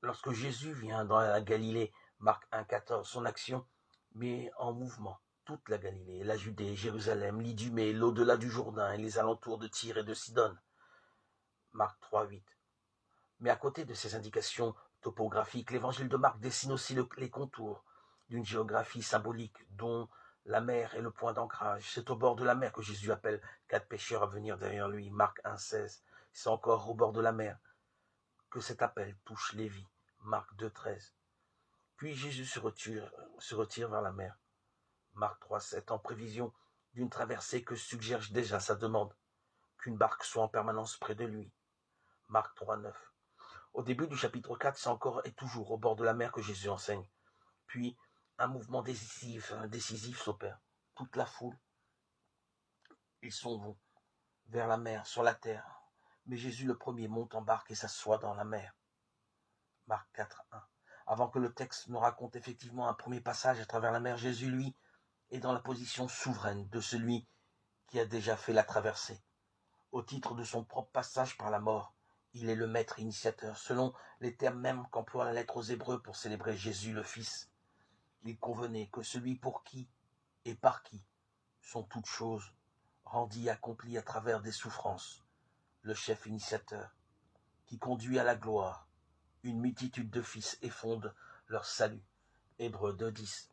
Lorsque Jésus vient dans la Galilée, Marc 1,14, son action met en mouvement toute la Galilée, la Judée, Jérusalem, l'Idumée, l'au-delà du Jourdain et les alentours de Tyr et de Sidon. Marc 3,8. Mais à côté de ces indications topographiques, l'évangile de Marc dessine aussi les contours d'une géographie symbolique dont la mer est le point d'ancrage. C'est au bord de la mer que Jésus appelle 4 pécheurs à venir derrière lui. Marc 1,16. C'est encore au bord de la mer que cet appel touche Lévi. Marc 2,13. Puis Jésus se retire vers la mer. Marc 3,7. En prévision d'une traversée que suggère déjà sa demande, qu'une barque soit en permanence près de lui. Marc 3,9. Au début du chapitre 4, c'est encore et toujours au bord de la mer que Jésus enseigne. Puis, un mouvement décisif s'opère. Toute la foule, ils vont vers la mer, sur la terre. Mais Jésus le premier monte en barque et s'assoit dans la mer. Marc 4,1. Avant que le texte ne raconte effectivement un premier passage à travers la mer, Jésus, lui, est dans la position souveraine de celui qui a déjà fait la traversée. Au titre de son propre passage par la mort, il est le maître initiateur, selon les termes mêmes qu'emploie la lettre aux Hébreux pour célébrer Jésus le Fils. Il convenait que celui pour qui et par qui sont toutes choses, rendit accompli à travers des souffrances, le chef initiateur, qui conduit à la gloire une multitude de fils et fonde leur salut. Hébreux 2,10.